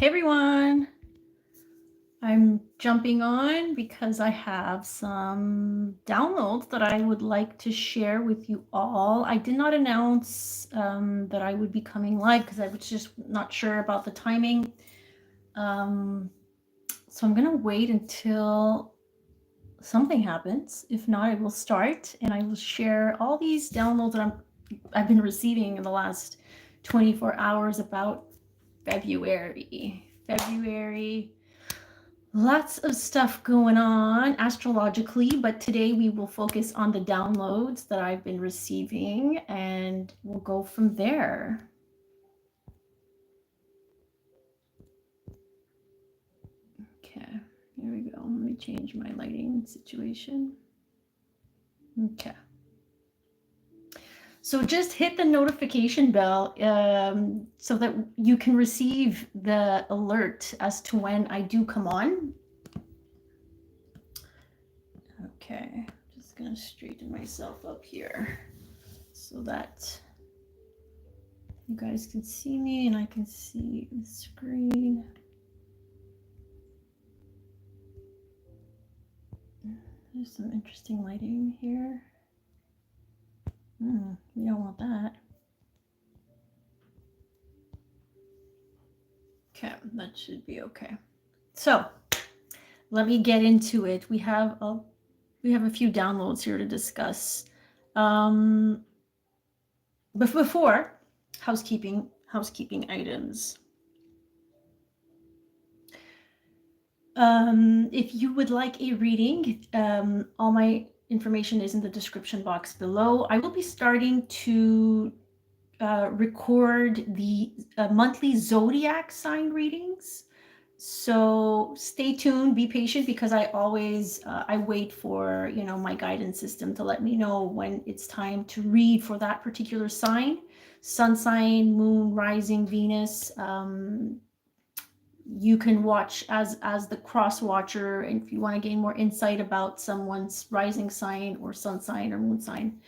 Hey everyone, I'm jumping on because I have some downloads that I would like to share with you all. I did not announce that I would be coming live because I was just not sure about the timing. So I'm gonna wait until something happens. If not, I will start and I will share all these downloads that I've been receiving in the last 24 hours about February. Lots of stuff going on astrologically, but today we will focus on the downloads that I've been receiving and we'll go from there. Okay, here we go. Let me change my lighting situation. Okay. So just hit the notification bell so that you can receive the alert as to when I do come on. Okay, just gonna straighten myself up here so that you guys can see me and I can see the screen. There's some interesting lighting here. We don't want that. Okay, that should be okay. So let me get into it. We have a few downloads here to discuss. But before, housekeeping items. If you would like a reading, all my information is in the description box below. I will be starting to record the monthly zodiac sign readings. So stay tuned, be patient, because I always I wait for my guidance system to let me know when it's time to read for that particular sign. Sun sign, moon, rising, Venus. You can watch as the cross watcher, and if you want to gain more insight about someone's rising sign or sun sign or moon sign.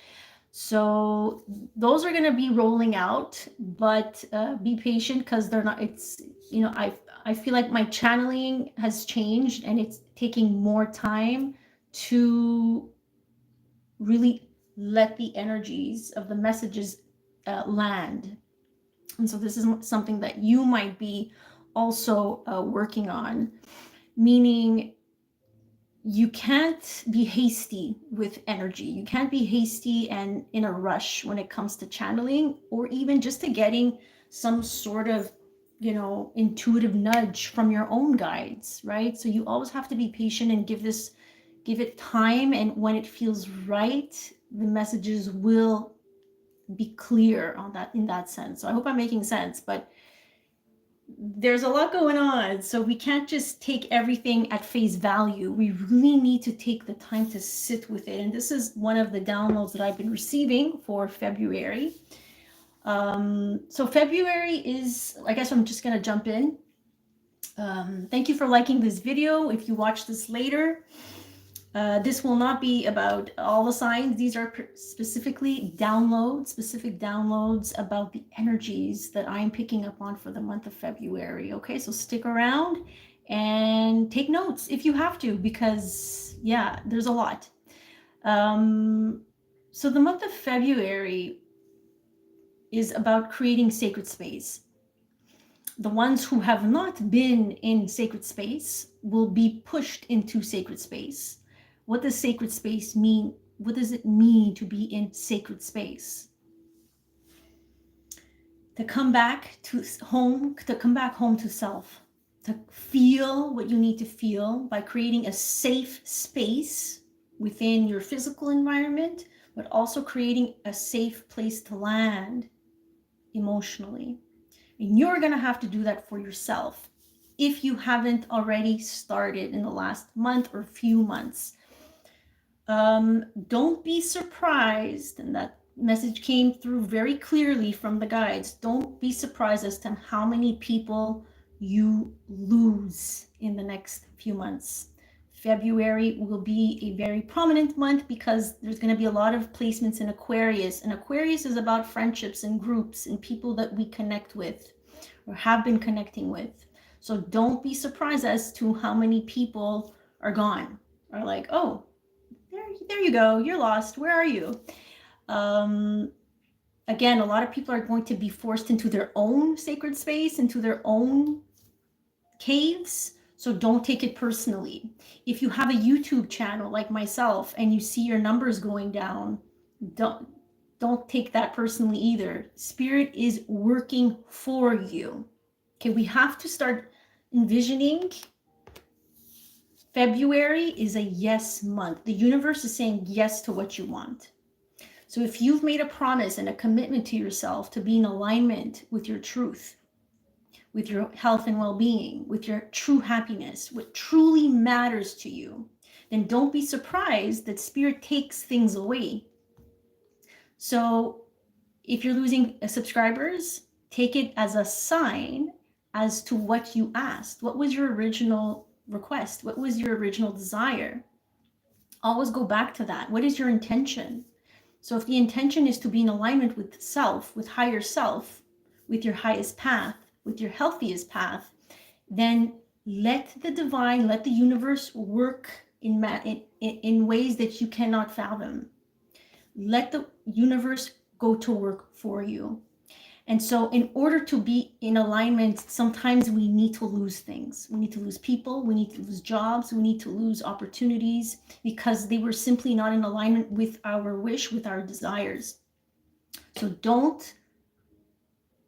So those are going to be rolling out, but be patient because they're not, it's, I feel like my channeling has changed and it's taking more time to really let the energies of the messages land. And so this is something that you might be also working on, meaning you can't be hasty with energy. You can't be hasty and in a rush when it comes to channeling, or even just to getting some sort of, intuitive nudge from your own guides, right? So you always have to be patient and give it time. And when it feels right, the messages will be clear on that, in that sense. So I hope I'm making sense, but there's a lot going on, so we can't just take everything at face value. We really need to take the time to sit with it, and this is one of the downloads that I've been receiving for February. So February is, I guess I'm just gonna jump in. Thank you for liking this video. If you watch this later, this will not be about all the signs. These are specific downloads about the energies that I'm picking up on for the month of February. Okay, so stick around and take notes if you have to, because yeah, there's a lot. So the month of February is about creating sacred space. The ones who have not been in sacred space will be pushed into sacred space. What does sacred space mean? What does it mean to be in sacred space? To come back home to self, to feel what you need to feel by creating a safe space within your physical environment, but also creating a safe place to land emotionally. And you're going to have to do that for yourself if you haven't already started in the last month or few months. Don't be surprised, and that message came through very clearly from the guides. Don't be surprised as to how many people you lose in the next few months. February will be a very prominent month because there's going to be a lot of placements in Aquarius, and Aquarius is about friendships and groups and people that we connect with or have been connecting with. So don't be surprised as to how many people are gone, are like, oh, there you go, you're lost, where are you? Again, a lot of people are going to be forced into their own sacred space, into their own caves. So don't take it personally. If you have a YouTube channel like myself and you see your numbers going down, don't take that personally either. Spirit is working for you. Okay, we have to start envisioning February is a yes month. The universe is saying yes to what you want. So if you've made a promise and a commitment to yourself to be in alignment with your truth, with your health and well-being, with your true happiness, what truly matters to you, then don't be surprised that Spirit takes things away. So if you're losing subscribers, take it as a sign as to what you asked. What was your original request? What was your original desire? Always go back to that. What is your intention? So if the intention is to be in alignment with self, with higher self, with your highest path, with your healthiest path, then let the divine, let the universe work in ways that you cannot fathom. Let the universe go to work for you. And so in order to be in alignment, sometimes we need to lose things. We need to lose people, we need to lose jobs, we need to lose opportunities because they were simply not in alignment with our wish, with our desires. So don't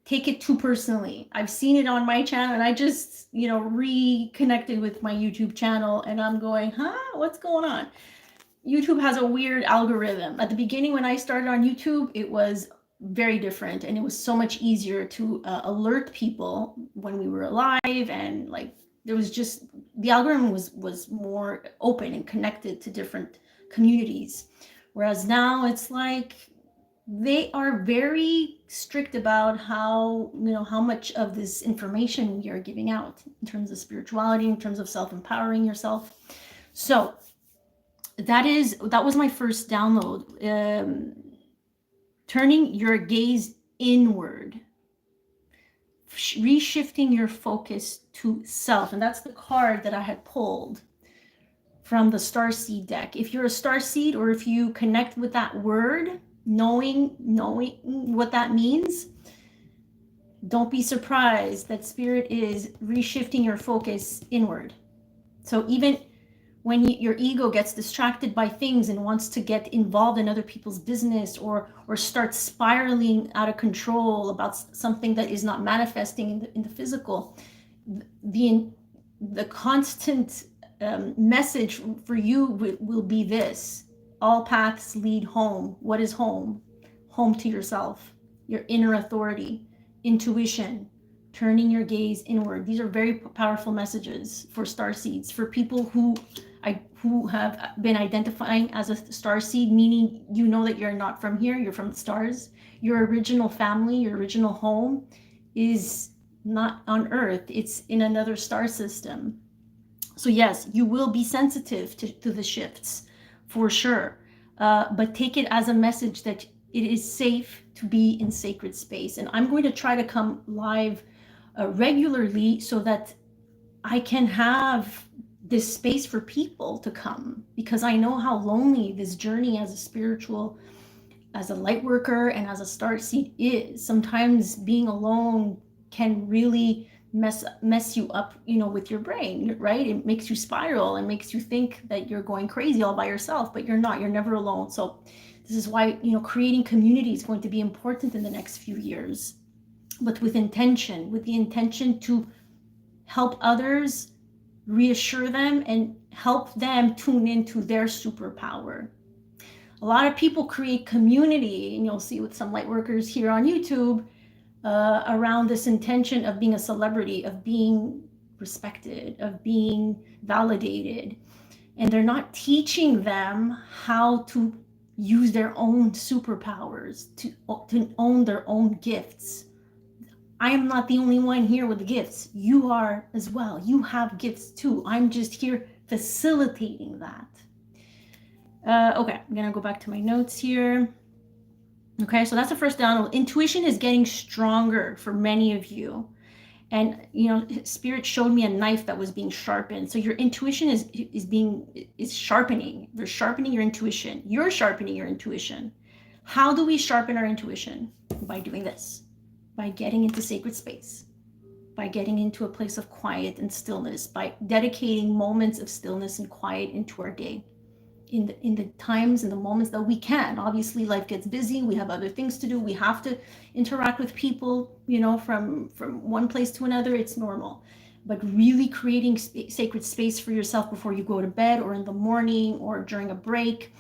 take it too personally. I've seen it on my channel and I just, reconnected with my YouTube channel and I'm going, what's going on? YouTube has a weird algorithm. At the beginning when I started on YouTube, it was very different and it was so much easier to alert people when we were alive, and there was just, the algorithm was more open and connected to different communities, whereas now it's like they are very strict about how much of this information we are giving out in terms of spirituality, in terms of self-empowering yourself. So that was my first download. Turning your gaze inward, reshifting your focus to self. And that's the card that I had pulled from the Starseed deck. If you're a Starseed, or if you connect with that word, knowing what that means, don't be surprised that Spirit is reshifting your focus inward. So even when your ego gets distracted by things and wants to get involved in other people's business, or starts spiraling out of control about something that is not manifesting in the physical, the constant message for you will be this: all paths lead home. What is home? Home to yourself, your inner authority, intuition, turning your gaze inward. These are very powerful messages for starseeds, for people who have been identifying as a starseed, meaning that you're not from here, you're from the stars. Your original family, your original home is not on Earth, it's in another star system. So yes, you will be sensitive to the shifts for sure, but take it as a message that it is safe to be in sacred space. And I'm going to try to come live regularly so that I can have this space for people to come, because I know how lonely this journey as a spiritual, as a light worker, and as a starseed is. Sometimes being alone can really mess you up, with your brain, right? It makes you spiral and makes you think that you're going crazy all by yourself, but you're not. You're never alone. So this is why, creating community is going to be important in the next few years, but with intention, with the intention to help others, reassure them, and help them tune into their superpower. A lot of people create community, and you'll see with some light workers here on YouTube, around this intention of being a celebrity, of being respected, of being validated. And they're not teaching them how to use their own superpowers, to own their own gifts. I am not the only one here with the gifts. You are as well. You have gifts too. I'm just here facilitating that. Okay, I'm gonna go back to my notes here. Okay, so that's the first download. Intuition is getting stronger for many of you. And spirit showed me a knife that was being sharpened. So your intuition is sharpening. They're sharpening your intuition. You're sharpening your intuition. How do we sharpen our intuition? By doing this, by getting into sacred space, by getting into a place of quiet and stillness, by dedicating moments of stillness and quiet into our day, in the times and the moments that we can. Obviously, life gets busy. We have other things to do. We have to interact with people, from one place to another. It's normal. But really creating sacred space for yourself before you go to bed, or in the morning, or during a break,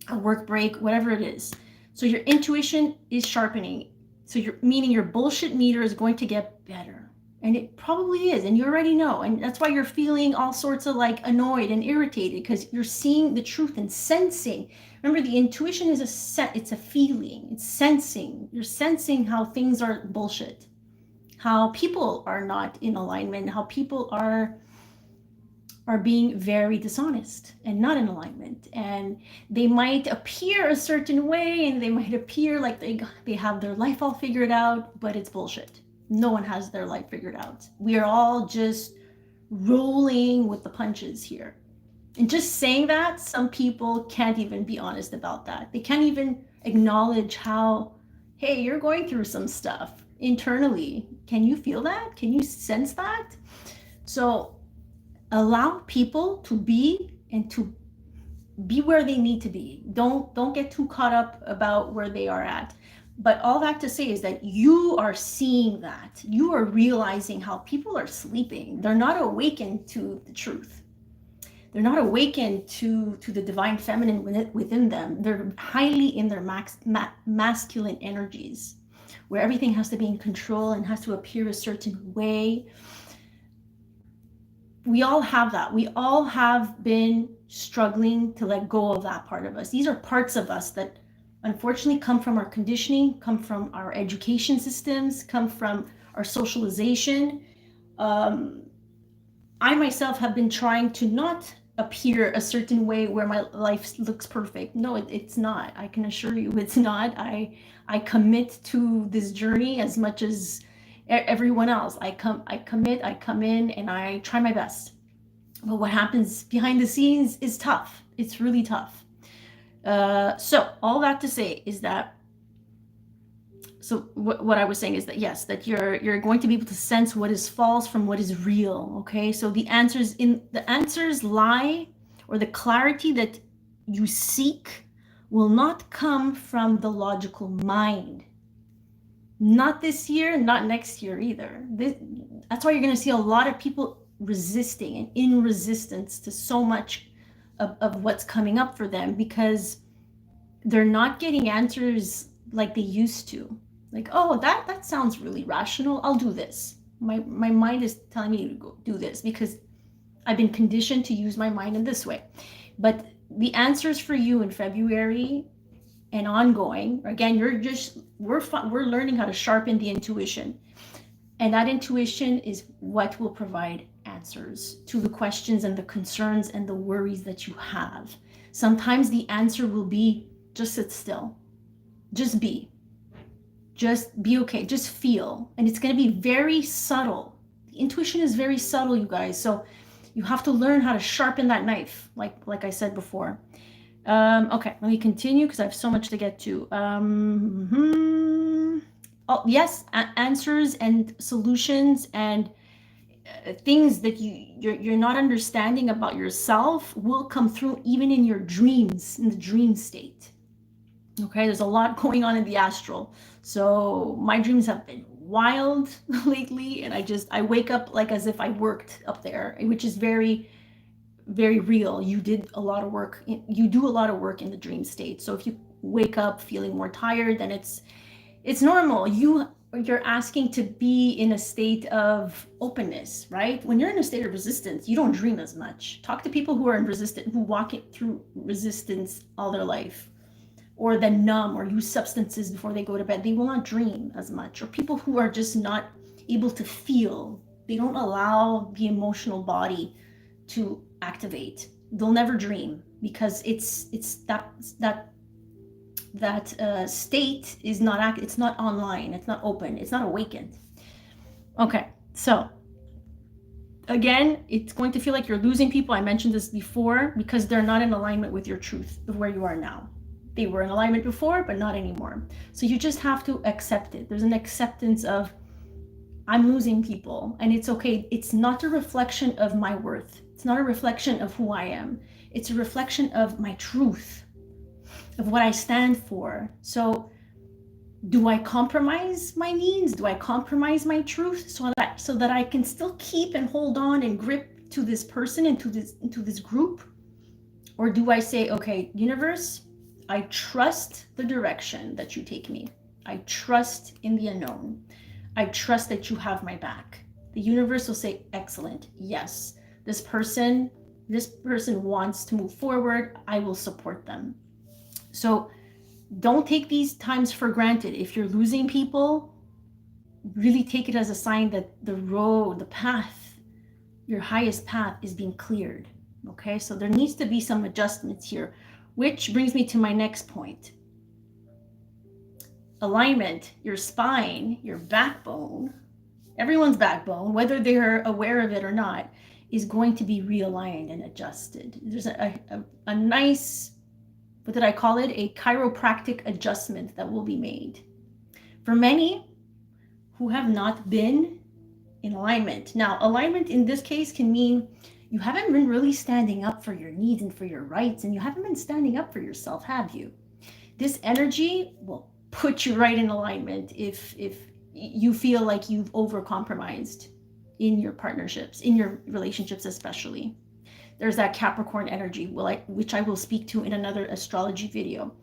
a work break, whatever it is. So your intuition is sharpening. So meaning your bullshit meter is going to get better. And it probably is, and you already know. And that's why you're feeling all sorts of like annoyed and irritated, because you're seeing the truth and sensing. Remember, the intuition is it's a feeling. It's sensing. You're sensing how things are bullshit, how people are not in alignment, how people are being very dishonest and not in alignment. And they might appear a certain way, and they might appear like they have their life all figured out, but it's bullshit. No one has their life figured out. We are all just rolling with the punches here. And just saying that, some people can't even be honest about that. They can't even acknowledge how, hey, you're going through some stuff internally. Can you feel that? Can you sense that? So allow people to be, and to be where they need to be. Don't get too caught up about where they are at. But all that to say is that you are seeing that. You are realizing how people are sleeping. They're not awakened to the truth. They're not awakened to the divine feminine within them. They're highly in their masculine energies, where everything has to be in control and has to appear a certain way. We all have that. We all have been struggling to let go of that part of us. These are parts of us that unfortunately come from our conditioning, come from our education systems, come from our socialization. I myself have been trying to not appear a certain way where my life looks perfect. No, it's not. I can assure you it's not. I commit to this journey as much as everyone else. I commit, I come in, and I try my best. But what happens behind the scenes is tough. It's really tough. So all that to say is that, so what I was saying is that, yes, that you're going to be able to sense what is false from what is real. Okay, so the answers lie, or the clarity that you seek will not come from the logical mind. Not this year, not next year either. That's why you're going to see a lot of people resisting and in resistance to so much of what's coming up for them, because they're not getting answers like they used to. Like, oh, that sounds really rational. I'll do this. My mind is telling me to go do this because I've been conditioned to use my mind in this way. But the answers for you in February and ongoing, again, we're learning how to sharpen the intuition. And that intuition is what will provide answers to the questions and the concerns and the worries that you have. Sometimes the answer will be, just sit still. Just be okay. Just feel. And it's going to be very subtle. The intuition is very subtle, you guys. So you have to learn how to sharpen that knife, like I said before. Okay, let me continue because I have so much to get to. Oh, yes, answers and solutions and things that you're not understanding about yourself will come through even in your dreams, in the dream state. Okay, there's a lot going on in the astral. So my dreams have been wild lately, and I wake up like as if I worked up there, which is very, very real. You do a lot of work in the dream state. So if you wake up feeling more tired, then it's normal. You're asking to be in a state of openness, right? When you're in a state of resistance, you don't dream as much. Talk to people who are who walk through resistance all their life, or then numb or use substances before they go to bed. They will not dream as much. Or people who are just not able to feel. They don't allow the emotional body to activate. They'll never dream because it's that state is not it's not online, it's not open, it's not awakened. Okay, So again, it's going to feel like you're losing people. I mentioned this before, because they're not in alignment with your truth of where you are now. They were in alignment before, but not anymore. So you just have to accept it. There's an acceptance of, I'm losing people, and it's okay. It's not a reflection of my worth. It's not a reflection of who I am. It's a reflection of my truth, of what I stand for. So do I compromise my needs? Do I compromise my truth so that I can still keep and hold on and grip to this person and to this group? Or do I say, okay, universe, I trust the direction that you take me. I trust in the unknown. I trust that you have my back. The universe will say, excellent, yes, this person wants to move forward. I will support them. So don't take these times for granted. If you're losing people, really take it as a sign that the road, the path, your highest path is being cleared. Okay, so there needs to be some adjustments here, which brings me to my next point. Alignment, your spine, your backbone, everyone's backbone, whether they're aware of it or not, is going to be realigned and adjusted. There's a nice, what did I call it? A chiropractic adjustment that will be made. For many who have not been in alignment. Now, alignment in this case can mean you haven't been really standing up for your needs and for your rights, and you haven't been standing up for yourself, have you? This energy will put you right in alignment if you feel like you've overcompromised in your partnerships, in your relationships especially. There's that Capricorn energy, which I will speak to in another astrology video.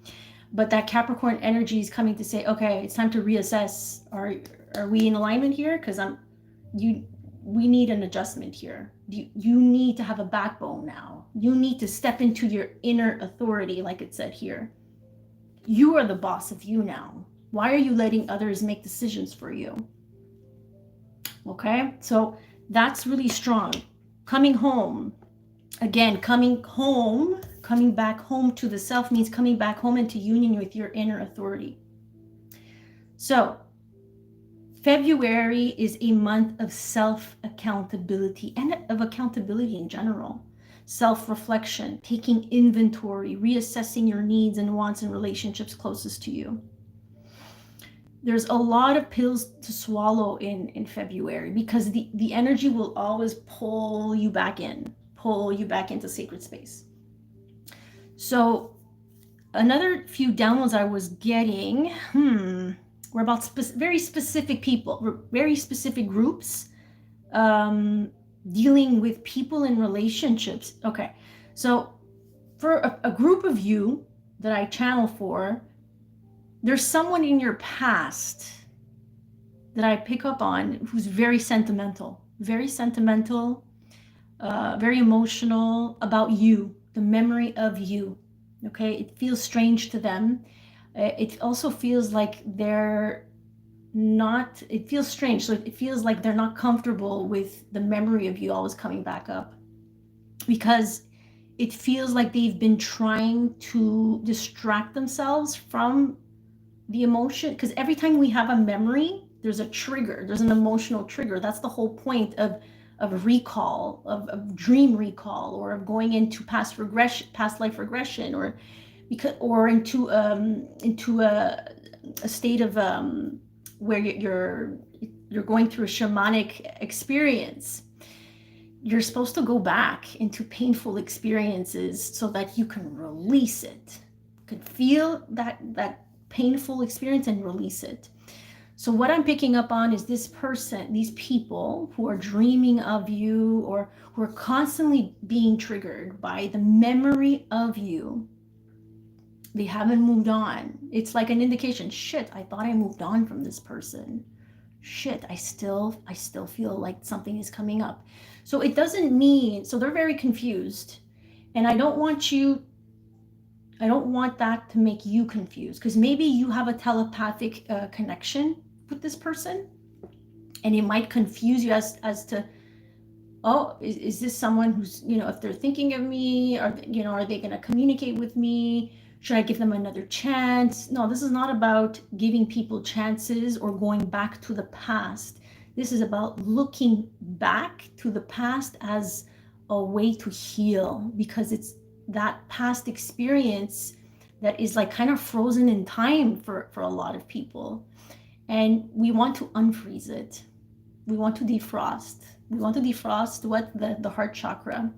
But that Capricorn energy is coming to say, okay, it's time to reassess. Are we in alignment here? Because we need an adjustment here. You need to have a backbone now. You need to step into your inner authority, like it said here. You are the boss of you now. Why are you letting others make decisions for you? Okay, so that's really strong. Coming home. Again, coming back home to the self means coming back home into union with your inner authority. So February is a month of self-accountability and of accountability in general. Self-reflection, taking inventory, reassessing your needs and wants and relationships closest to you. There's a lot of pills to swallow in February, because the energy will always pull you back into sacred space. So another few downloads I was getting, were about very specific people, very specific groups, dealing with people in relationships. Okay, so for a group of you that I channel for, there's someone in your past that I pick up on who's very sentimental, very emotional about you, the memory of you. Okay, it feels strange to them. It also feels like it feels strange. So it feels like they're not comfortable with the memory of you always coming back up, because it feels like they've been trying to distract themselves from the emotion. Because every time we have a memory, there's a trigger, there's an emotional trigger. That's the whole point of recall, of dream recall, or of going into past life regression, or into a state of where you're going through a shamanic experience. You're supposed to go back into painful experiences so that you can release it. You can feel that painful experience and release it. So what I'm picking up on is these people who are dreaming of you, or who are constantly being triggered by the memory of you. They haven't moved on. It's like an indication, shit, I thought I moved on from this person. Shit, I still feel like something is coming up. So it doesn't mean, so they're very confused. And I don't want that to make you confused, because maybe you have a telepathic connection with this person, and it might confuse you as to, oh, is this someone who's, if they're thinking of me, or are they going to communicate with me? Should I give them another chance? No, this is not about giving people chances or going back to the past. This is about looking back to the past as a way to heal, because it's that past experience that is like kind of frozen in time for a lot of people. And we want to unfreeze it. We want to defrost. We want to defrost what the heart chakra.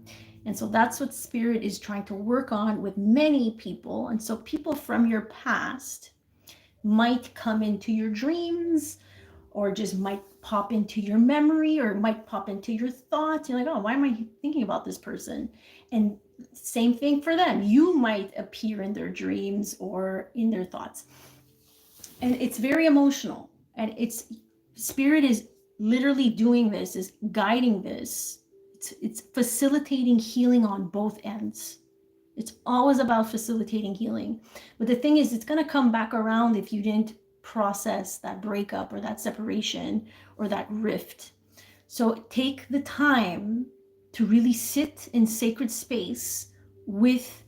And so that's what spirit is trying to work on with many people. And so people from your past might come into your dreams, or just might pop into your memory, or might pop into your thoughts. You're like, oh, why am I thinking about this person? And same thing for them. You might appear in their dreams or in their thoughts. And it's very emotional. And it's spirit is literally doing this, is guiding this. It's facilitating healing on both ends. It's always about facilitating healing. But the thing is, it's going to come back around if you didn't process that breakup or that separation or that rift. So take the time to really sit in sacred space with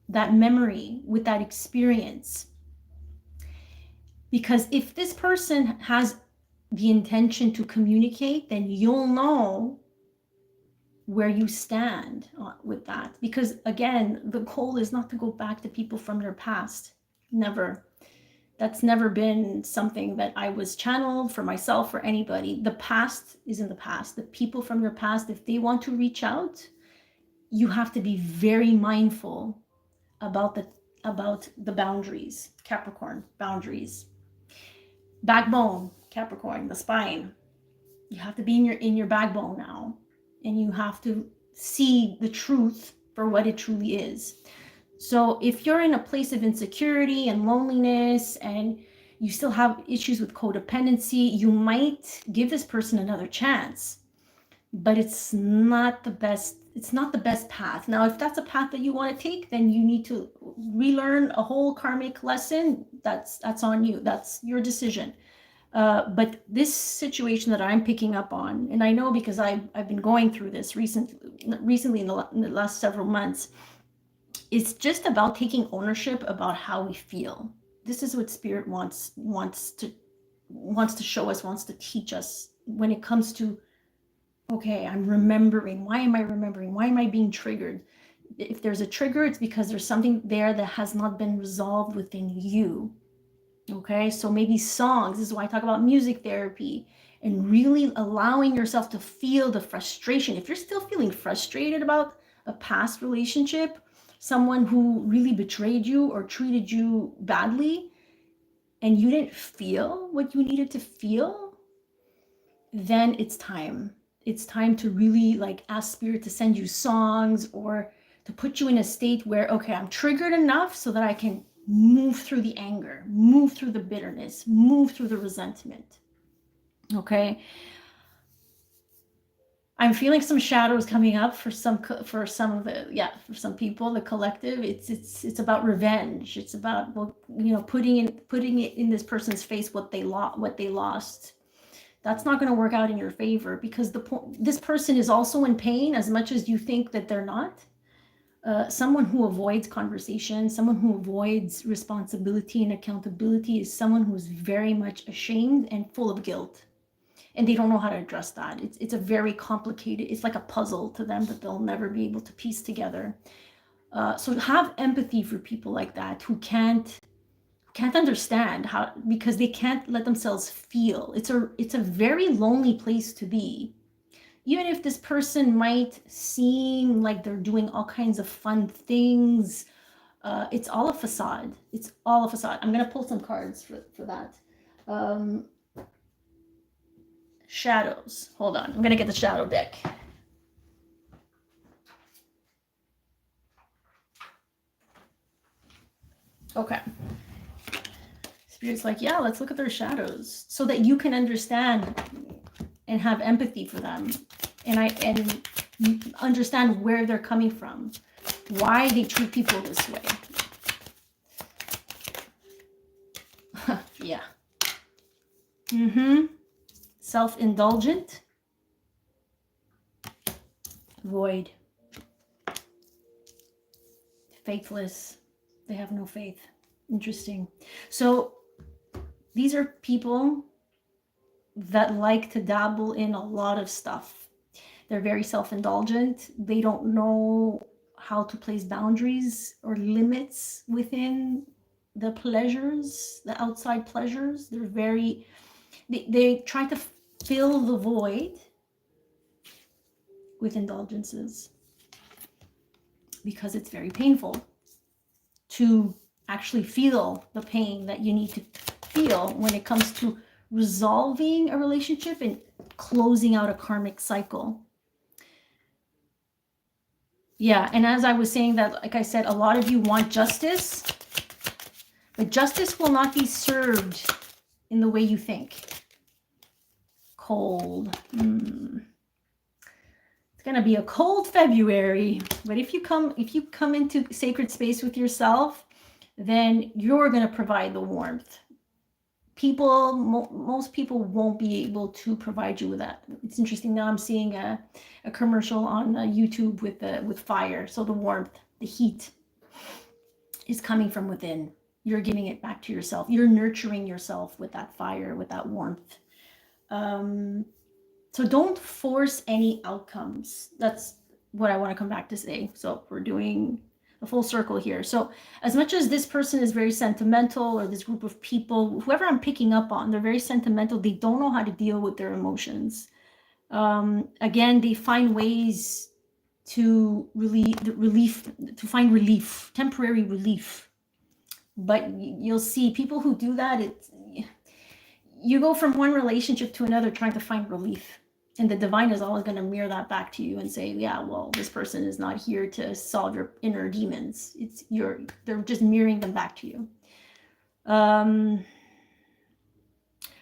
that memory, with that experience. Because if this person has the intention to communicate, then you'll know where you stand with that. Because again, the goal is not to go back to people from their past. Never. That's never been something that I was channeled for myself or anybody. The past is in the past. The people from your past, if they want to reach out, you have to be very mindful about the boundaries. Capricorn, boundaries. Backbone, Capricorn, the spine. You have to be in your backbone now. And you have to see the truth for what it truly is. So if you're in a place of insecurity and loneliness, and you still have issues with codependency, you might give this person another chance, but it's not the best. It's not the best path. Now, if that's a path that you want to take, then you need to relearn a whole karmic lesson. That's on you. That's your decision. But this situation that I'm picking up on, and I know because I've been going through this recently in the last several months, it's just about taking ownership about how we feel. This is what spirit wants to show us, wants to teach us when it comes to, okay, I'm remembering. Why am I remembering? Why am I being triggered? If there's a trigger, it's because there's something there that has not been resolved within you. Okay, so maybe songs. This is why I talk about music therapy and really allowing yourself to feel the frustration. If you're still feeling frustrated about a past relationship, someone who really betrayed you or treated you badly, and you didn't feel what you needed to feel, then it's time. It's time to really like ask spirit to send you songs, or to put you in a state where, okay, I'm triggered enough so that I can move through the anger, move through the bitterness, move through the resentment. Okay. I'm feeling some shadows coming up for some for some people, the collective. It's about revenge. It's about, well, putting it in this person's face what they lost. That's not going to work out in your favor, because this person is also in pain as much as you think that they're not. Someone who avoids conversation, someone who avoids responsibility and accountability, is someone who is very much ashamed and full of guilt. And they don't know how to address that. It's a very complicated, it's like a puzzle to them that they'll never be able to piece together. So have empathy for people like that who can't understand how, because they can't let themselves feel. It's a very lonely place to be. Even if this person might seem like they're doing all kinds of fun things, it's all a facade. It's all a facade. I'm going to pull some cards for that. Shadows. Hold on. I'm going to get the shadow deck. Okay. Spirit's like, yeah, let's look at their shadows so that you can understand and have empathy for them, and understand where they're coming from, why they treat people this way. Yeah. Self-indulgent. Void. Faithless. They have no faith. Interesting. So these are people that like to dabble in a lot of stuff. They're very self-indulgent. They don't know how to place boundaries or limits within the pleasures, the outside pleasures. They try to fill the void with indulgences because it's very painful to actually feel the pain that you need to feel when it comes to resolving a relationship and closing out a karmic cycle. Yeah, and as I was saying that, like I said, a lot of you want justice, but justice will not be served in the way you think. Cold. It's gonna be a cold February, but if you come into sacred space with yourself, then you're gonna provide the warmth. Most people won't be able to provide you with that. It's interesting, now I'm seeing a commercial on YouTube with fire. So the warmth, the heat is coming from within. You're giving it back to yourself. You're nurturing yourself with that fire, with that warmth. So don't force any outcomes. That's what I want to come back to say. So we're doing a full circle here. So as much as this person is very sentimental, or this group of people, whoever I'm picking up on, they're very sentimental. They don't know how to deal with their emotions. Again, they find ways to find relief, temporary relief. But you'll see people who do that, you go from one relationship to another trying to find relief. And the divine is always going to mirror that back to you and say, yeah, well, this person is not here to solve your inner demons. They're just mirroring them back to you.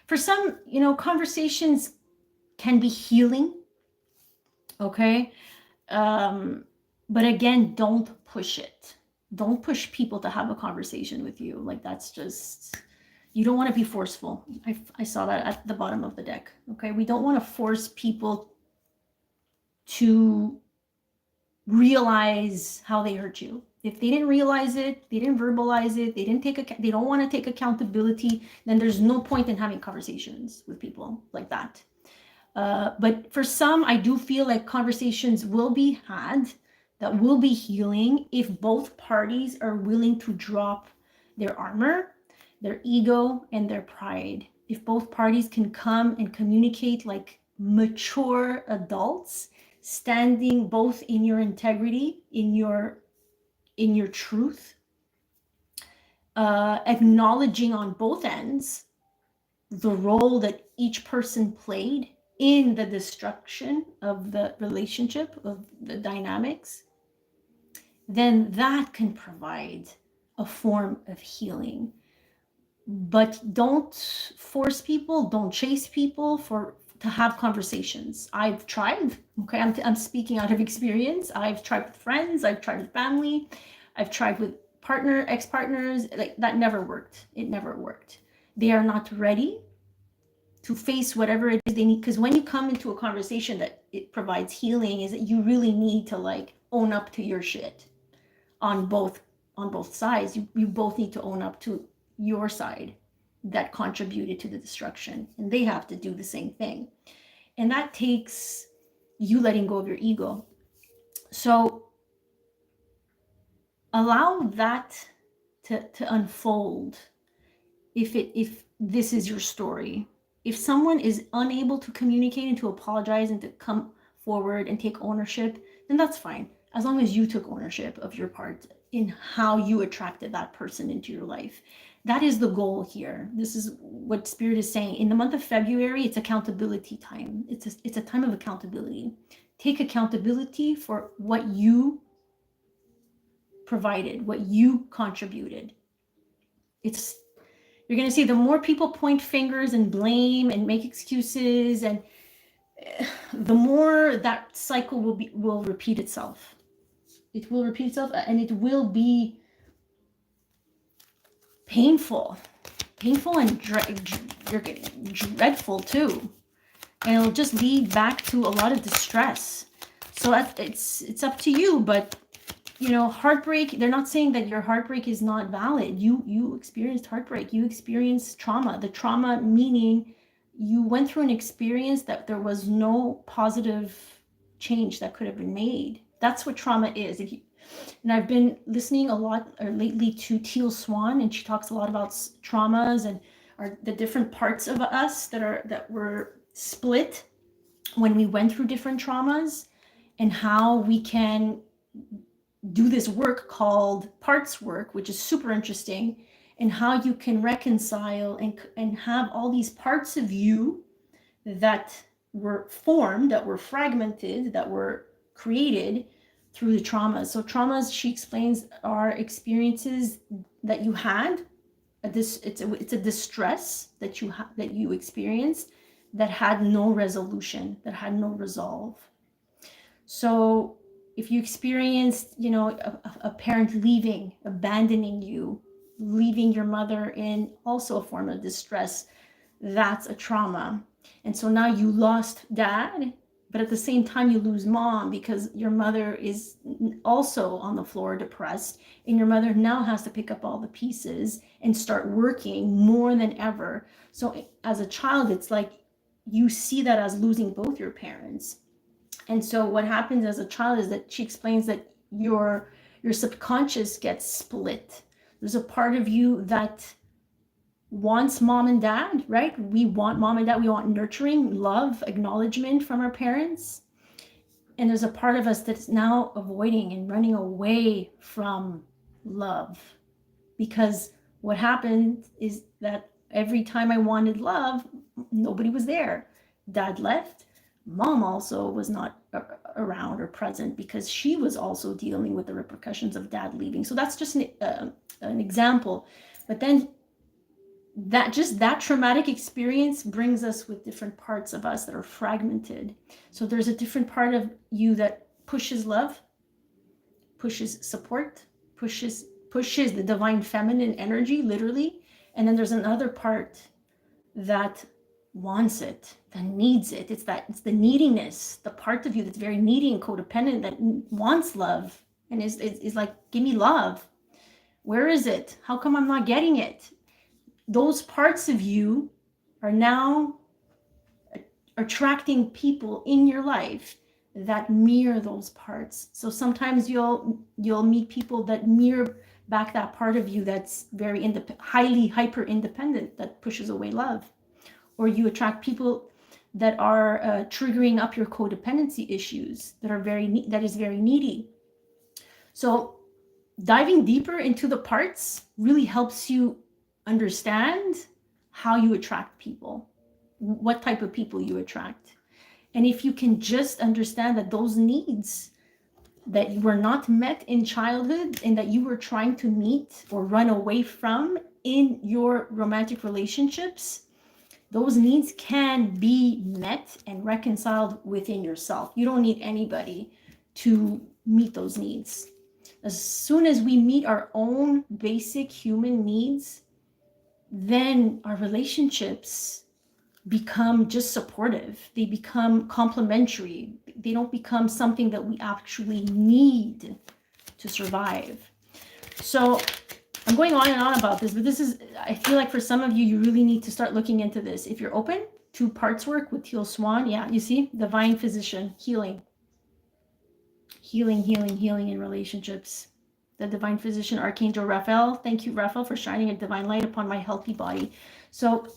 For some, conversations can be healing. Okay. But again, don't push it. Don't push people to have a conversation with you. Like, that's just, you don't want to be forceful. I saw that at the bottom of the deck. Okay. We don't want to force people to realize how they hurt you. If they didn't realize it, they didn't verbalize it, they don't want to take accountability, then there's no point in having conversations with people like that. But for some, I do feel like conversations will be had that will be healing if both parties are willing to drop their armor, their ego, and their pride. If both parties can come and communicate like mature adults, standing both in your integrity, in your truth, acknowledging on both ends the role that each person played in the destruction of the relationship, of the dynamics, then that can provide a form of healing. But don't force people, don't chase people to have conversations. I've tried, okay, I'm speaking out of experience. I've tried with friends, I've tried with family, I've tried with ex-partners, like that never worked. It never worked. They are not ready to face whatever it is they need, because when you come into a conversation that it provides healing, is that you really need to like own up to your shit on both sides. You both need to own up to your side that contributed to the destruction, and they have to do the same thing, and that takes you letting go of your ego. So allow that to unfold. If this is your story, if someone is unable to communicate and to apologize and to come forward and take ownership, then that's fine, as long as you took ownership of your part in how you attracted that person into your life. That is the goal here. This is what Spirit is saying. In the month of February, it's accountability time. It's a time of accountability. Take accountability for what you provided, what you contributed. You're going to see the more people point fingers and blame and make excuses, and the more that cycle will repeat itself. It will repeat itself, and it will be painful and dreadful too, and it'll just lead back to a lot of distress. So it's up to you. But heartbreak, they're not saying that your heartbreak is not valid. You experienced heartbreak, you experienced trauma. The trauma meaning you went through an experience that there was no positive change that could have been made. That's what trauma is. And I've been listening a lot lately to Teal Swan, and she talks a lot about traumas and the different parts of us that were split when we went through different traumas, and how we can do this work called parts work, which is super interesting, and how you can reconcile and have all these parts of you that were formed, that were fragmented, that were created through the traumas. So traumas, she explains, are experiences that you had. It's a distress that you experienced that had no resolution, that had no resolve. So if you experienced, a parent leaving, abandoning you, leaving your mother in also a form of distress, that's a trauma. And so now you lost dad, but at the same time you lose mom because your mother is also on the floor depressed, and your mother now has to pick up all the pieces and start working more than ever. So as a child, it's like you see that as losing both your parents. And so what happens as a child is that she explains that your subconscious gets split. There's a part of you that wants mom and dad, right? We want mom and dad. We want nurturing, love, acknowledgement from our parents. And there's a part of us that's now avoiding and running away from love. Because what happened is that every time I wanted love, nobody was there. Dad left. Mom also was not around or present because she was also dealing with the repercussions of dad leaving. So that's just an example. But then that traumatic experience brings us with different parts of us that are fragmented. So there's a different part of you that pushes love, pushes support, pushes the divine feminine energy, literally. And then there's another part that wants it, that needs it. It's the neediness, the part of you that's very needy and codependent, that wants love and is like, give me love. Where is it? How come I'm not getting it? Those parts of you are now attracting people in your life that mirror those parts. So sometimes you'll meet people that mirror back that part of you that's very highly hyper independent, that pushes away love. Or you attract people that are triggering up your codependency issues, that is very needy. So diving deeper into the parts really helps you understand how you attract people, what type of people you attract. And if you can just understand that those needs that were not met in childhood and that you were trying to meet or run away from in your romantic relationships, those needs can be met and reconciled within yourself. You don't need anybody to meet those needs. As soon as we meet our own basic human needs, then our relationships become just supportive. They become complementary. They don't become something that we actually need to survive. So I'm going on and on about this, but I feel like for some of you, you really need to start looking into this. If you're open to parts work with Teal Swan, yeah, you see, divine physician, healing in relationships. The divine physician, Archangel Raphael. Thank you, Raphael, for shining a divine light upon my healthy body. So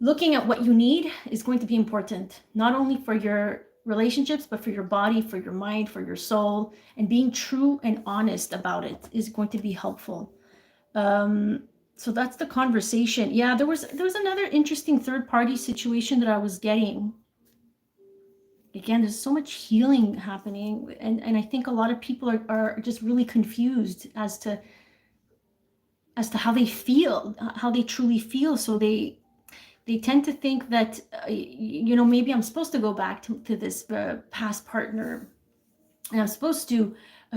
looking at what you need is going to be important, not only for your relationships, but for your body, for your mind, for your soul, and being true and honest about it is going to be helpful. So that's the conversation. Yeah, there was another interesting third-party situation that I was getting. Again, there's so much healing happening, and I think a lot of people are just really confused as to how they feel, how they truly feel. So they tend to think that maybe I'm supposed to go back to this past partner, and I'm supposed to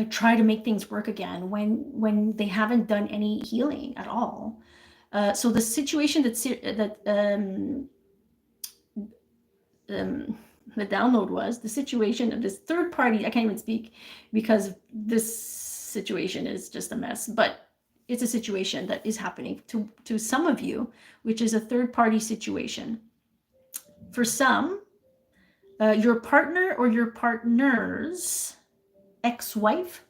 try to make things work again when they haven't done any healing at all. So the situation the download was the situation of this third party. I can't even speak because this situation is just a mess. But it's a situation that is happening to some of you, which is a third party situation. For some, your partner or your partner's ex-wife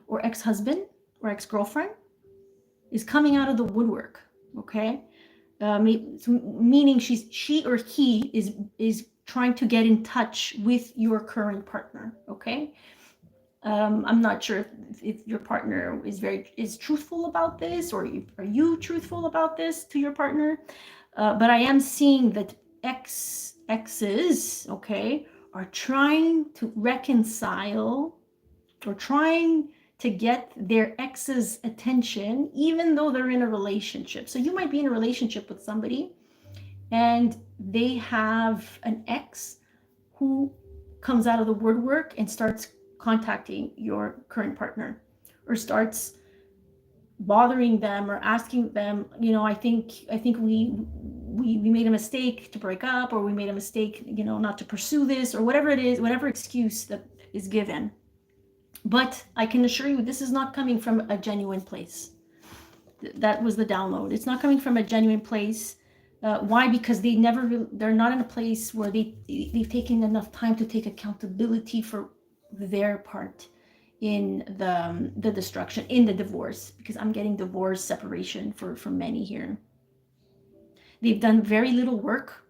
or ex-husband or ex-girlfriend is coming out of the woodwork, okay? Meaning she or he is trying to get in touch with your current partner, okay? I'm not sure if your partner is truthful about this, or are you truthful about this to your partner? But I am seeing that exes, okay, are trying to reconcile or trying to get their ex's attention, even though they're in a relationship. So you might be in a relationship with somebody and they have an ex who comes out of the woodwork and starts contacting your current partner, or starts bothering them or asking them, you know, I think we made a mistake to break up, or we made a mistake, you know, not to pursue this, or whatever it is, whatever excuse that is given. But I can assure you, this is not coming from a genuine place. That was the download. It's not coming from a genuine place. Why? Because they're not in a place where they've taken enough time to take accountability for their part in the destruction, in the divorce, because I'm getting divorce, separation for many here. They've done very little work,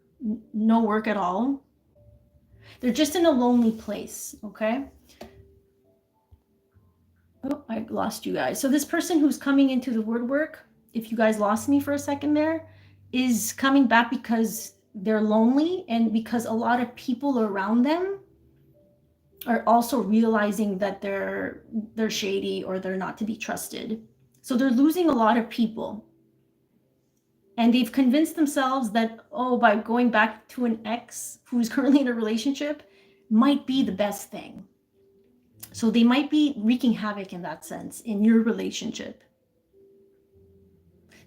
no work at all. They're just in a lonely place, okay? Oh, I lost you guys. So this person who's coming into the woodwork, if you guys lost me for a second there, is coming back because they're lonely, and because a lot of people around them are also realizing that they're shady, or they're not to be trusted. So they're losing a lot of people. And they've convinced themselves that, oh, by going back to an ex who's currently in a relationship might be the best thing. So they might be wreaking havoc in that sense in your relationship.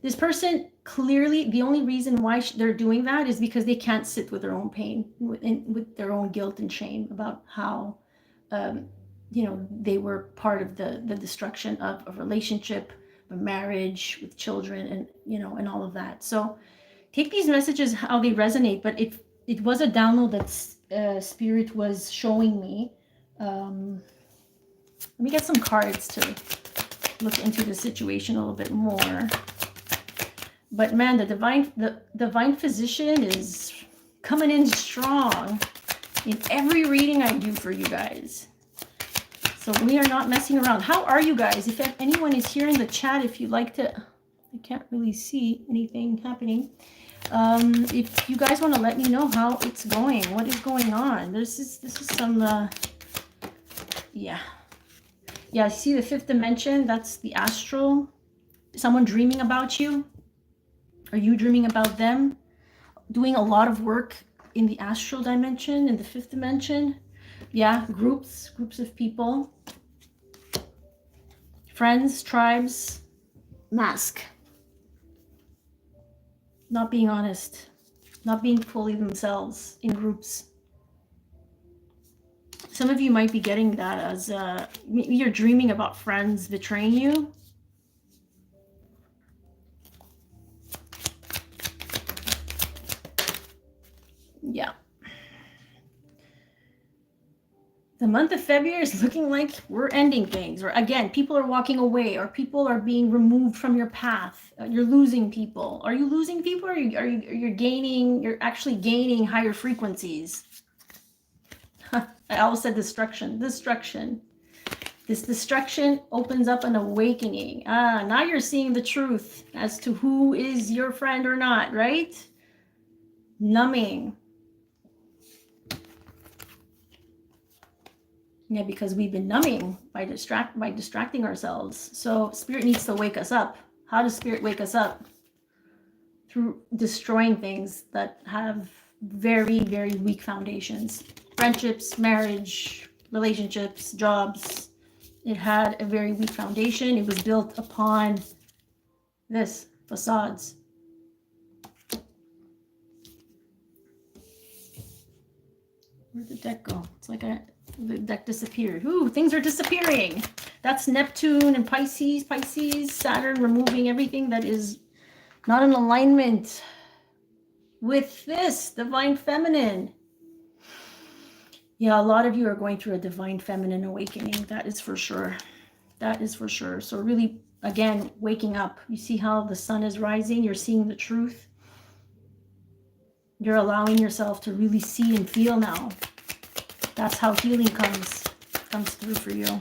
This person, clearly, the only reason why they're doing that is because they can't sit with their own pain, with their own guilt and shame about how, you know, they were part of the destruction of a relationship, a marriage with children, and, you know, and all of that. So take these messages how they resonate, but it was a download that Spirit was showing me. Let me get some cards to look into the situation a little bit more. But man, the divine physician is coming in strong in every reading I do for you guys. So we are not messing around. How are you guys? If anyone is here in the chat, if you'd like to, I can't really see anything happening. If you guys want to let me know how it's going, what is going on. This is some, yeah. Yeah, see the fifth dimension, that's the astral. Someone dreaming about you. Are you dreaming about them? Doing a lot of work in the astral dimension, in the fifth dimension. Yeah, groups of people. Friends, tribes, mask. Not being honest. Not being fully themselves in groups. Some of you might be getting that as you're dreaming about friends betraying you. Yeah. The month of February is looking like we're ending things, or again, people are walking away, or people are being removed from your path. You're losing people. Are you losing people, or you're gaining? You're actually gaining higher frequencies. I always said destruction. This destruction opens up an awakening. Now you're seeing the truth as to who is your friend or not, right? Numbing. Yeah, because we've been numbing by distracting ourselves. So Spirit needs to wake us up. How does Spirit wake us up? Through destroying things that have very, very weak foundations. Friendships, marriage, relationships, jobs. It had a very weak foundation. It was built upon this, facades. Where'd the deck go? It's like the deck disappeared. Ooh, things are disappearing. That's Neptune and Pisces, Saturn removing everything that is not in alignment with this divine feminine. Yeah, a lot of you are going through a divine feminine awakening. That is for sure. That is for sure. So really, again, waking up. You see how the sun is rising. You're seeing the truth. You're allowing yourself to really see and feel now. That's how healing comes through for you.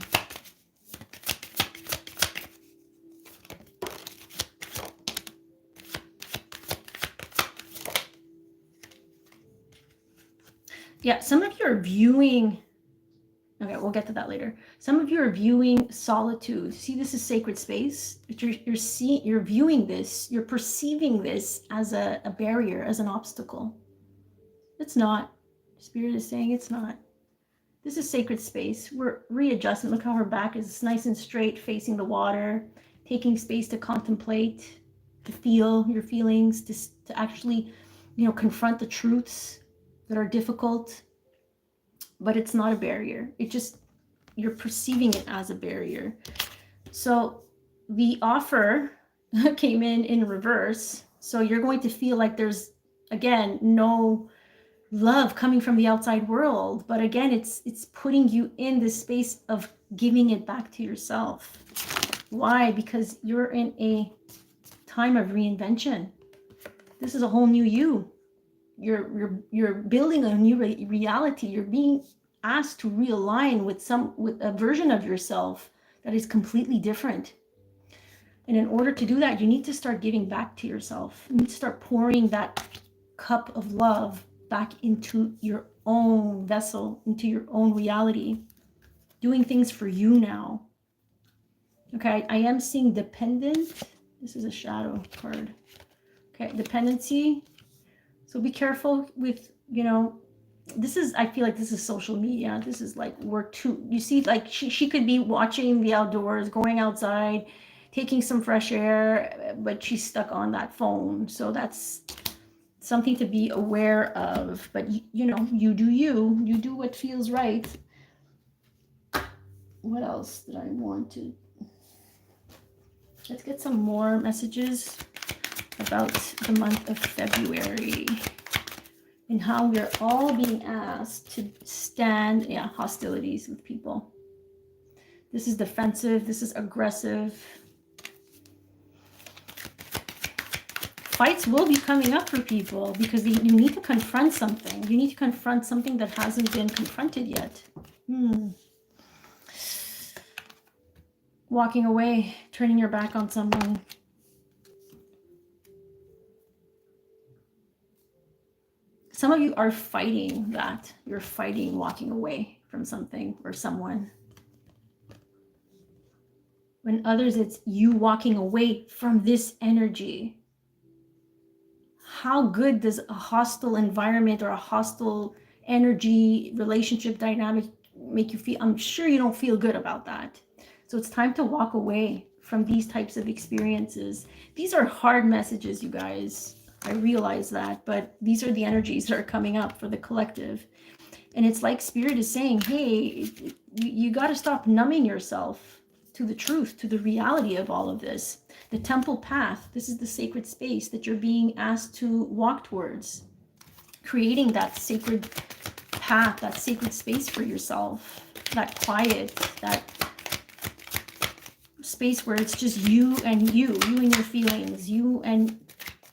Yeah, some of you are viewing, okay, we'll get to that later. Some of you are viewing solitude. See, this is sacred space. You're viewing this, you're perceiving this as a barrier, as an obstacle. It's not. Spirit is saying it's not. This is sacred space. We're readjusting. Look how her back is nice and straight, facing the water, taking space to contemplate, to feel your feelings, to actually, confront the truths that are difficult. But it's not a barrier. You're perceiving it as a barrier. So the offer came in reverse. So you're going to feel like there's, again, no love coming from the outside world. But again, it's putting you in this space of giving it back to yourself. Why? Because you're in a time of reinvention. This is a whole new you. You're building a new reality. You're being asked to realign with a version of yourself that is completely different. And in order to do that, you need to start giving back to yourself. You need to start pouring that cup of love back into your own vessel, into your own reality, doing things for you now. Okay, I am seeing dependent. This is a shadow card. Okay, dependency. So be careful with, I feel like this is social media. This is like you see, like she could be watching the outdoors, going outside, taking some fresh air, but she's stuck on that phone. So that's something to be aware of. But you do what feels right. What else did I want to? Let's get some more messages about the month of February and how we're all being asked to stand, hostilities with people. This is defensive. This is aggressive. Fights will be coming up for people because you need to confront something. You need to confront something that hasn't been confronted yet. Walking away, turning your back on someone. Some of you are fighting that. You're fighting walking away from something or someone. When others, it's you walking away from this energy. How good does a hostile environment or a hostile energy relationship dynamic make you feel? I'm sure you don't feel good about that. So it's time to walk away from these types of experiences. These are hard messages, you guys. I realize that, but these are the energies that are coming up for the collective. And it's like Spirit is saying, hey, you got to stop numbing yourself to the truth, to the reality of all of this. The temple path, this is the sacred space that you're being asked to walk towards. Creating that sacred path, that sacred space for yourself, that quiet, that space where it's just you and your feelings, you and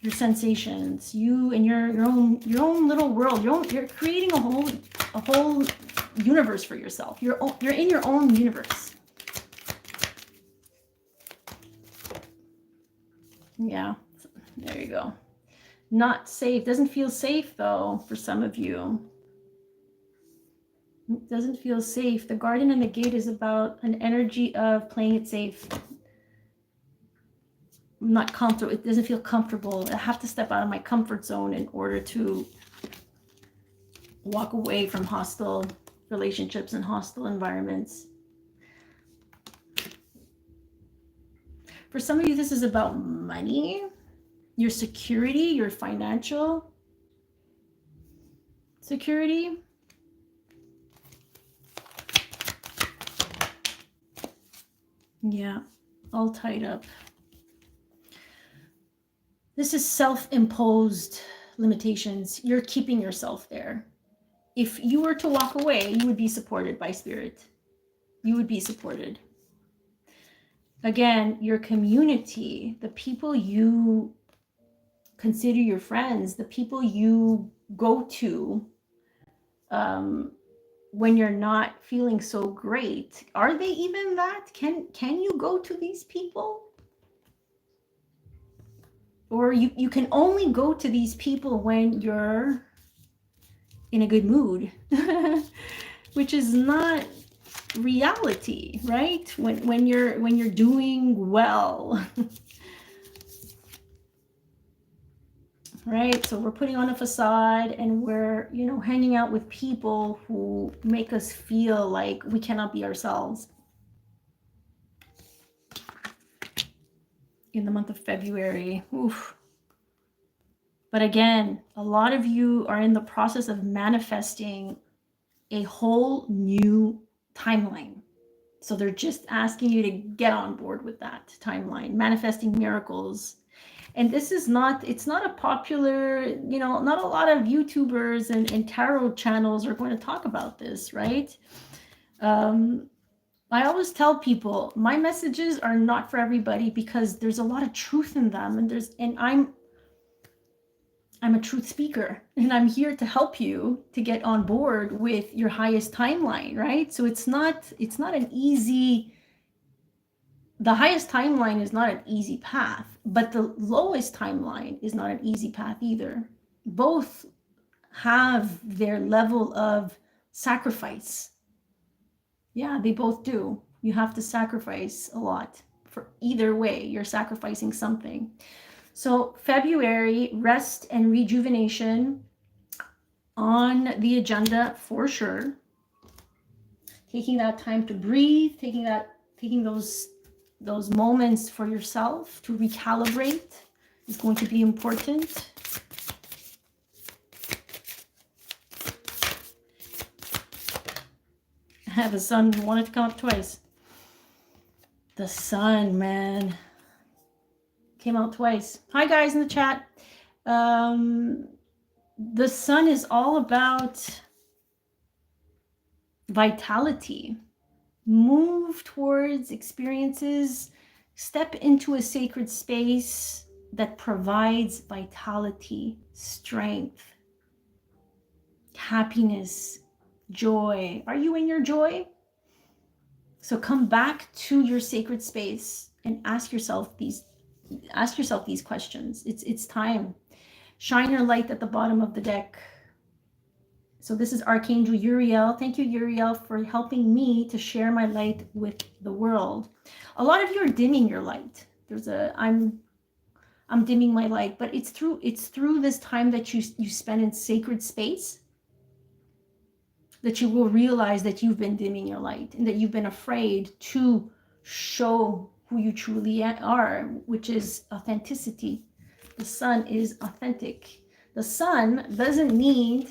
your sensations, you and your own little world. You're creating a whole universe for yourself. You're in your own universe. Yeah, there you go. Not safe. Doesn't feel safe though for some of you. It doesn't feel safe. The garden and the gate is about an energy of playing it safe. I'm not comfortable. It doesn't feel comfortable. I have to step out of my comfort zone in order to walk away from hostile relationships and hostile environments. For some of you, this is about money, your security, your financial security. Yeah, all tied up. This is self-imposed limitations. You're keeping yourself there. If you were to walk away, you would be supported by spirit. You would be supported. Again, your community, the people you consider your friends, the people you go to when you're not feeling so great, are they even that? Can you go to these people? Or you can only go to these people when you're in a good mood, which is not reality, right? When you're doing well. Right? So we're putting on a facade and we're, hanging out with people who make us feel like we cannot be ourselves. In the month of February, oof. But again, a lot of you are in the process of manifesting a whole new timeline. So they're just asking you to get on board with that timeline, manifesting miracles. And this is it's not a popular, not a lot of YouTubers and tarot channels are going to talk about this, right? I always tell people my messages are not for everybody because there's a lot of truth in them, and I'm a truth speaker, and I'm here to help you to get on board with your highest timeline, right? So it's not an easy, the highest timeline is not an easy path, but the lowest timeline is not an easy path either. Both have their level of sacrifice. Yeah, they both do. You have to sacrifice a lot. For either way, you're sacrificing something. So February, rest and rejuvenation on the agenda for sure. Taking that time to breathe, taking those moments for yourself to recalibrate is going to be important. I have a son who wanted to come up twice. The sun, man, came out twice. Hi guys in the chat. The sun is all about vitality. Move towards experiences, step into a sacred space that provides vitality, strength, happiness, joy. Are you in your joy? So come back to your sacred space and ask yourself these questions. It's time. Shine your light at the bottom of the deck. So this is Archangel Uriel. Thank you, Uriel, for helping me to share my light with the world. A lot of you are dimming your light. I'm dimming my light, but it's through this time that you spend in sacred space that you will realize that you've been dimming your light and that you've been afraid to show who you truly are, which is authenticity. The sun is authentic. The sun doesn't need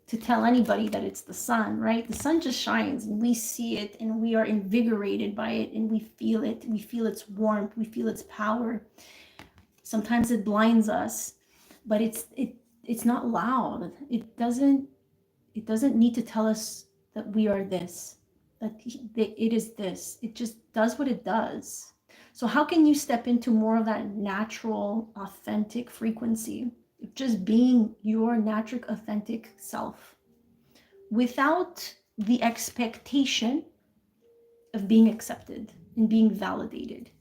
to tell anybody that it's the sun, right? The sun just shines and we see it and we are invigorated by it and we feel it. We feel its warmth. We feel its power. Sometimes it blinds us, but it's not loud. It doesn't need to tell us that we are this, that it is this. It just does what it does. So how can you step into more of that natural, authentic frequency? Just being your natural, authentic self without the expectation of being accepted and being validated.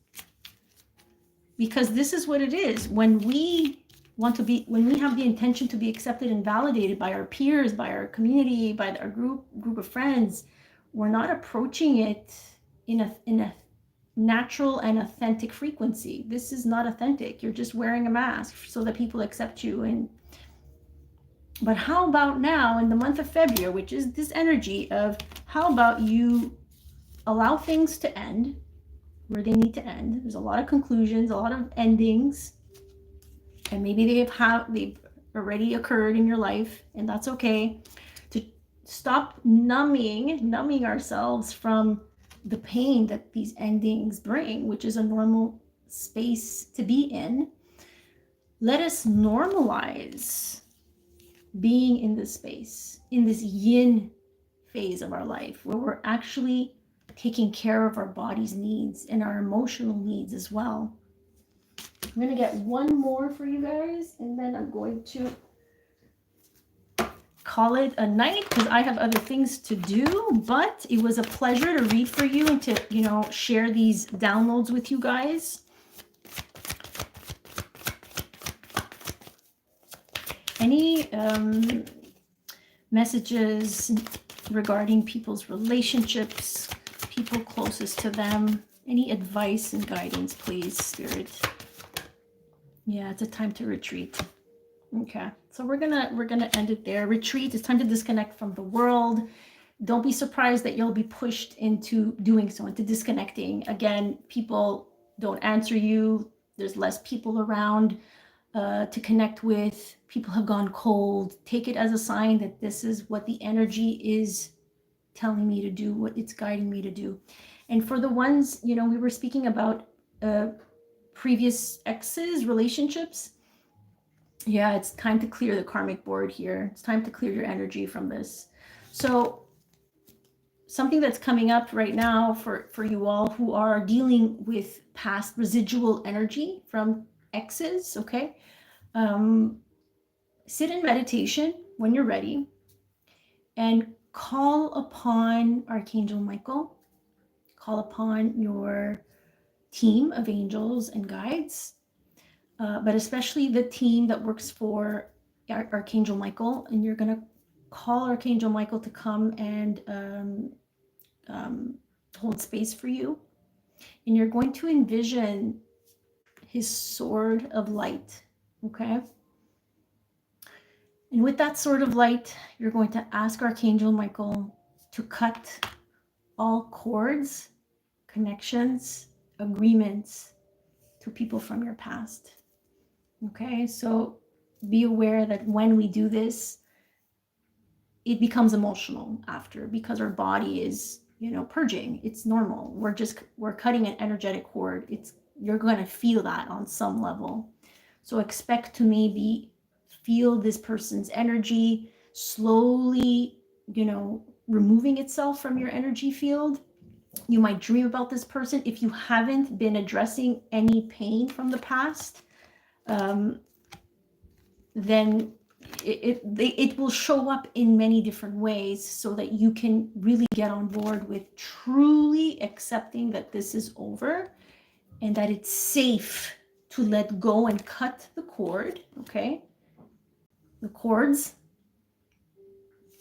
Because this is what it is. When we have the intention to be accepted and validated by our peers, by our community, by our group of friends, we're not approaching it in a natural and authentic frequency. This is not authentic. You're just wearing a mask so that people accept you. But how about now in the month of February, which is this energy of how about you allow things to end where they need to end. There's a lot of conclusions, a lot of endings, and maybe they've already occurred in your life, and that's okay. To stop numbing ourselves from the pain that these endings bring, which is a normal space to be in. Let us normalize being in this space, in this yin phase of our life, where we're actually taking care of our body's needs and our emotional needs as well. I'm going to get one more for you guys, and then I'm going to call it a night because I have other things to do. But it was a pleasure to read for you and to, you know, share these downloads with you guys. Any messages regarding people's relationships, people closest to them? Any advice and guidance, please, Spirit? Yeah, it's a time to retreat. Okay, so we're gonna end it there. Retreat. It's time to disconnect from the world. Don't be surprised that you'll be pushed into doing so, into disconnecting. Again, people don't answer you. There's less people around to connect with. People have gone cold. Take it as a sign that this is what the energy is telling me to do, what it's guiding me to do. And for the ones, you know, we were speaking about previous exes, relationships. Yeah, it's time to clear the karmic board here. It's time to clear your energy from this. So something that's coming up right now for you all who are dealing with past residual energy from exes, okay? Sit in meditation when you're ready and call upon Archangel Michael, call upon your team of angels and guides, but especially the team that works for Archangel Michael, and you're going to call Archangel Michael to come and hold space for you. And you're going to envision his sword of light, okay? And with that sword of light, you're going to ask Archangel Michael to cut all cords, connections, agreements to people from your past. Okay, so be aware that when we do this, it becomes emotional after, because our body is, you know, purging. It's normal. We're cutting an energetic cord. You're going to feel that on some level. So expect to maybe feel this person's energy slowly, you know, removing itself from your energy field. You might dream about this person. If you haven't been addressing any pain from the past, then it will show up in many different ways, so that you can really get on board with truly accepting that this is over and that it's safe to let go and cut the cord, okay? The cords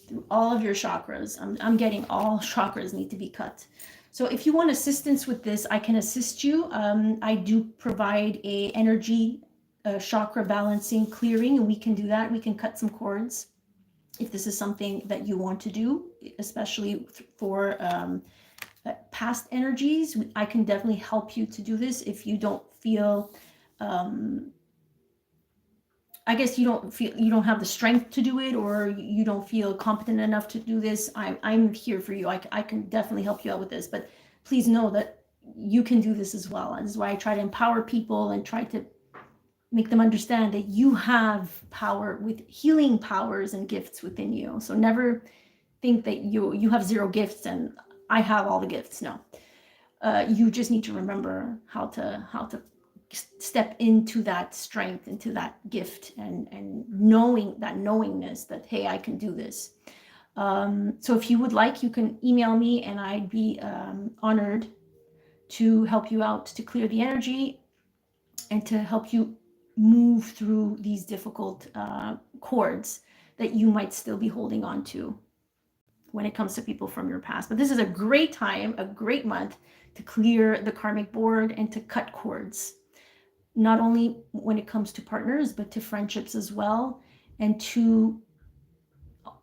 through all of your chakras. I'm getting all chakras need to be cut. So if you want assistance with this, I can assist you. I do provide a energy chakra balancing clearing, and we can do that. We can cut some cords if this is something that you want to do, especially for past energies. I can definitely help you to do this if you don't feel I guess you don't have the strength to do it, or you don't feel competent enough to do this. I'm here for you. I can definitely help you out with this, but please know that you can do this as well. And this is why I try to empower people and try to make them understand that you have power, with healing powers and gifts within you. So never think that you have zero gifts and I have all the gifts. No, you just need to remember how to step into that strength, into that gift, and knowingness that, hey, I can do this. So if you would like, you can email me and I'd be honored to help you out to clear the energy and to help you move through these difficult cords that you might still be holding on to when it comes to people from your past. But this is a great time, a great month to clear the karmic board and to cut cords, not only when it comes to partners, but to friendships as well, and to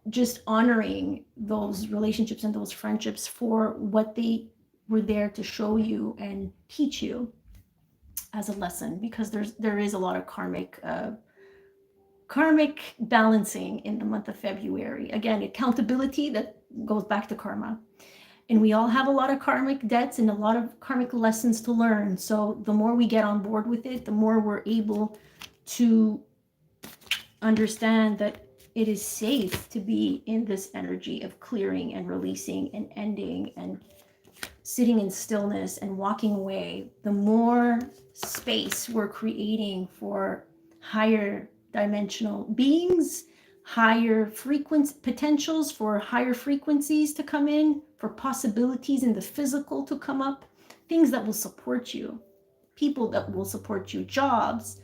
just honoring those relationships and those friendships for what they were there to show you and teach you as a lesson, because there is a lot of karmic balancing in the month of February. Again, accountability that goes back to karma. And we all have a lot of karmic debts and a lot of karmic lessons to learn. So the more we get on board with it, the more we're able to understand that it is safe to be in this energy of clearing and releasing and ending and sitting in stillness and walking away. The more space we're creating for higher dimensional beings, higher frequency potentials for higher frequencies to come in, for possibilities in the physical to come up, things that will support you, people that will support you, jobs,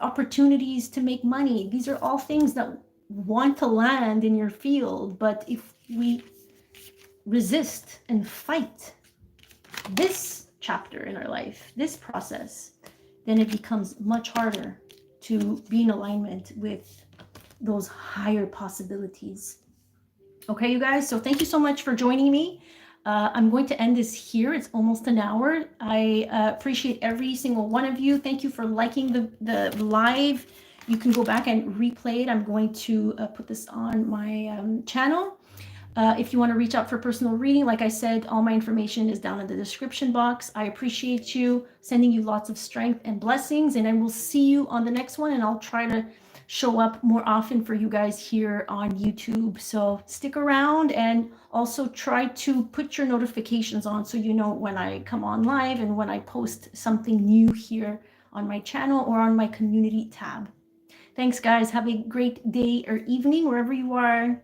opportunities to make money. These are all things that want to land in your field. But if we resist and fight this chapter in our life, this process, then it becomes much harder to be in alignment with those higher possibilities. Okay, you guys, so thank you so much for joining me. I'm going to end this here. It's almost an hour. I appreciate every single one of you. Thank you for liking the live. You can go back and replay it. I'm going to put this on my channel. If you want to reach out for personal reading, like I said, all my information is down in the description box. I appreciate you, sending you lots of strength and blessings, and I will see you on the next one, and I'll try to show up more often for you guys here on YouTube. So stick around, and also try to put your notifications on so you know when I come on live and when I post something new here on my channel or on my community tab. Thanks, guys. Have a great day or evening wherever you are.